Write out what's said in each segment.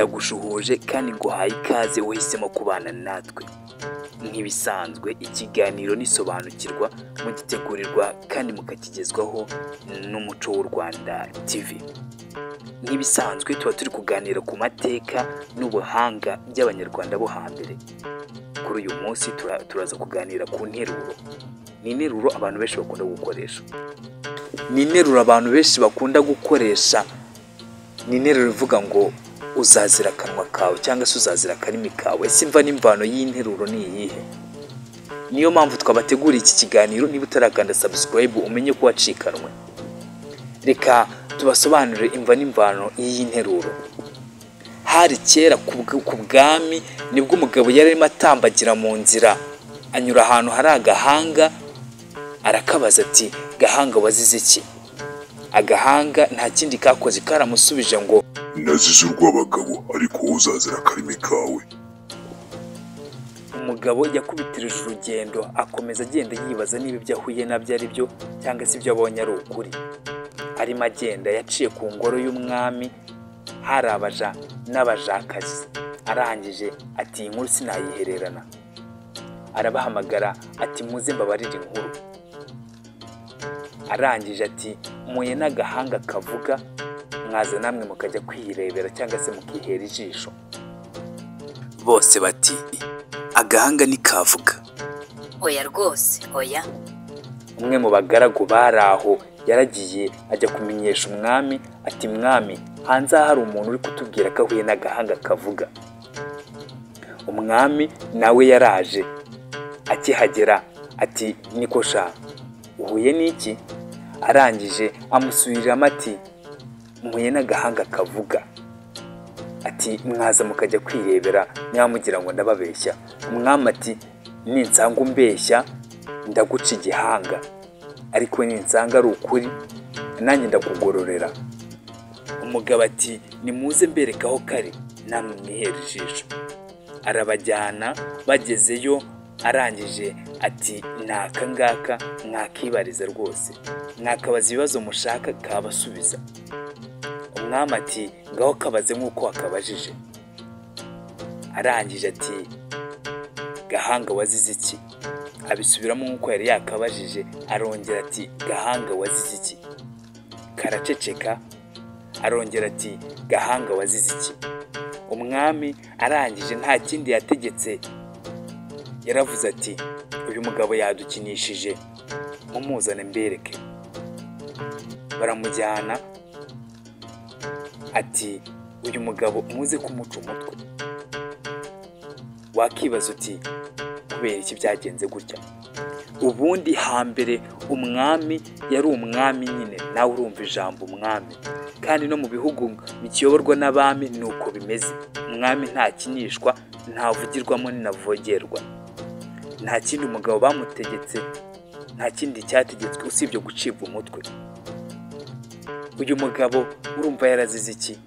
ndagushuhuje kandi nguhaye ikaze wahisemo kubana natwe. Nk'ibisanzwe ikiganiro nisobanukirwa mugitegurirwa kandi mukakigezwaho n'Umuco w'u Rwanda TV. Nk'ibisanzwe tuba turi kuganira ku mateka n'ubuhanga by'Abanyarwanda bo hambere. Kuri uyu munsi turaza kuganira ku nteruro. Ni interuro abantu benshi bakunda gukoresha. Ni interuro abantu benshi bakunda gukoresha. Ni interuro ivuga ngo uzazira akanwa kawe cyangwa se uzazira akarimi kawe. Ese imva n'imvano y'interuro ni iyihe? Niyo mpamvu twabateguriye iki kiganiro. Niba utarakanda subscribe umenye ko wacikanwe. Reka tubasobanurire imva n'imvano y'iyi nteruro. Hari kera ku bwami nibwo umugabo yari arimo atambagira mu nzira, anyura ahantu hari agahanga, arakabaza ati gahanga wazize iki? Agahanga nta kindi kakoze, karamusubije ngo nazize urw'abagabo ariko uzazira akarimi kawe. Umugabo yakubitirije urugendo, akomeza agenda yibaza niba ibyo ahuye nabyo ari byo cyangwa se ibyo abonye ari ukuri. Arimo agenda yaciye ku ngoro y'umwami, hari abaja n'abajakazi. Arangije ati iyi nkuru sinayihererana. Arabahamagara ati muze mbabarire inkuru. Arangije ati muye n'agahanga kavuga, mwaza namwe mukajya kwirebera cyangwa se mukihera ijisho. Bose bati agahanga nikavuga. Oya rwose, oya. Umwe mu bagaragu bari aho yaragiye ajya kumenyesha umwami ati mwami, hanze hari umuntu uri kutubwira ko ahuye n'agahanga kavuga. Umwami nawe yaraje, akihagera ati niko sha, uhuye n'iki? Arangije amusubiriramo ati muye n'agahanga kavuga. Ati mwaza mukajya kwirebera niba mugira ngo ndababeshya. Umwami ati ninsanga umbeshya ndaguca igihanga, ariko ninsanga ari ukuri nanjye ndakugororera. Umugabo ati nimuze mbereka aho kari namwe mwihera ijisho. Arabajyana, bagezeyo arangije ati naka ngaka mwakibariza rwose, mwakabaza ibibazo mushaka kabasubiza. Umwami ati ngaho kabaze nk'uko wakabajije. Arangije ati gahanga wazize iki? Abisubiramo nk'uko yari yakabajije. Arongera ati gahanga wazize iki? Karaceceka. Arongera ati gahanga wazize iki? Umwami arangije nta kindi yategetse, yaravuze ati uyu mugabo yadukinishije, mumuzane mbereke. Baramujyana ati uyu mugabo muze kumuca umutwe. Wakibaza uti kubera iki byagenze gutya? Ubundi hambere umwami yari umwami nyine, nawe urumva ijambo umwami, kandi no mu bihugu bikiyoborwa n'abami ni uko bimeze. Umwami ntakinishwa, ntavugirwamo ninavogerwa. Nta kindi umugabo bamutegetse, nta kindi cyategetswe usibye gucibwa umutwe. Uyu mugabo urumva yarazize iki?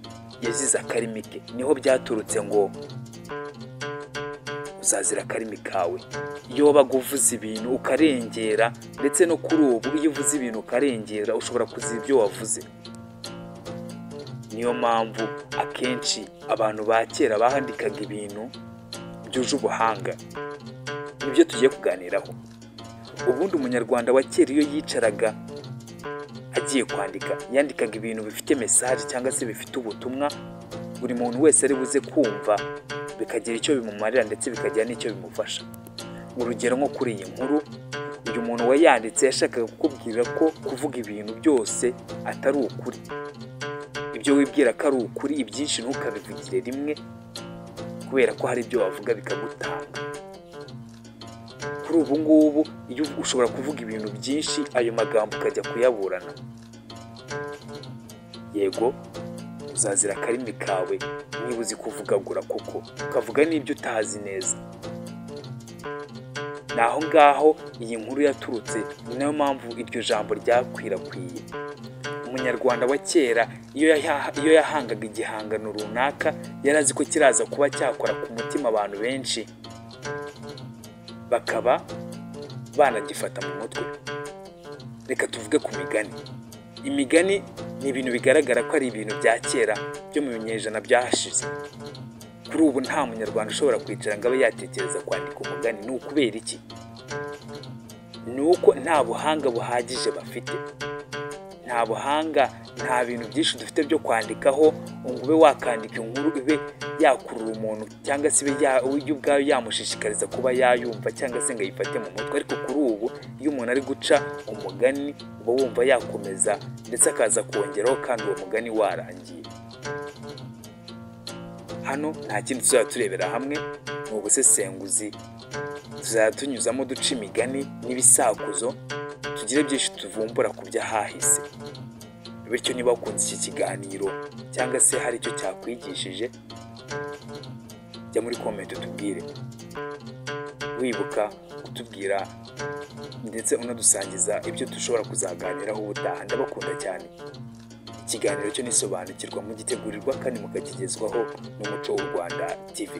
Yazize akarimi ke. Niho byaturutse ngo uzazira akarimi kawe. Iyo wabaga uvuze ibintu ukarengera, ndetse no kuri ubu iyo uvuze ibintu ukarengera ushobora kuzira ibyo wavuze. Niyo mpamvu akenshi abantu ba kera bahandikaga ibintu byuje ubuhanga. Nibyo tugiye kuganiraho. Ubundi umunyarwanda wa kera iyo yicaraga agiye kwandika, yandikaga ibintu bifite message cyangwa se bifite ubutumwa buri muntu wese ari buze kumva, bikagira icyo bimumarira ndetse bikagira n'icyo bimufasha. Urugero nko kuri iyi nkuru, uyu muntu wayanditse yashakaga kukubwira ko kuvuga ibintu byose atari ukuri. Ibyo wibwira ko ari ukuri ibyinshi ntukabivugire rimwe, kubera ko hari ibyo wavuga bikagutanga. Kuri ubu ngubu iyo ushobora kuvuga ibintu byinshi, ayo magambo ukajya kuyaburana. Yego uzazira akarimi kawe niba uzi kuvugagura kuko ukavuga n'ibyo utazi neza. Naho ngaho iyi nkuru yaturutse, ni nayo mpamvu iryo jambo ryakwirakwiye. Umunyarwanda wa kera iyo yahangaga igihangano runaka, yarazi ko kiraza kuba cyakora ku mutima abantu benshi, bakaba banagifata mu mutwe. Reka tuvuge ku migani. Imigani ni ibintu bigaragara ko ari ibintu bya kera byo mu binyejana byahashize. kuri ubu nta munyarwanda ushobora kwicara ngo abe yatekereza kwandika umugani. Ni ukubera iki? Ni uko nta buhanga buhagije bafite, nta buhanga, nta bintu byinshi dufite byo kwandikaho ngo ube wakandika inkuru ibe yakurura umuntu cyangwa se ibe ubwayo yamushishikariza kuba yayumva cyangwa se ngo ayifate mu mutwe. Ariko kuri ubu iyo umuntu ari guca umugani uba wumva yakomeza ndetse akaza kongeraho kandi uwo mugani warangiye. Hano nta kindi tuzajya turebera hamwe, ni ubusesenguzi tuzajya tunyuzamo duca imigani n'ibisakuzo, tugire byinshi tuvumbura ku by'ahahise. Bityo niba wakunze iki kiganiro cyangwa se hari icyo cyakwigishije, jya muri comment utubwire, wibuka kutubwira ndetse unadusangiza ibyo dushobora kuzaganiraho ubutaha. Ndabakunda cyane. Ikiganiro cyo nisobanukirwa mugitegurirwa kandi mukakigezwaho n'Umuco w'u Rwanda TV.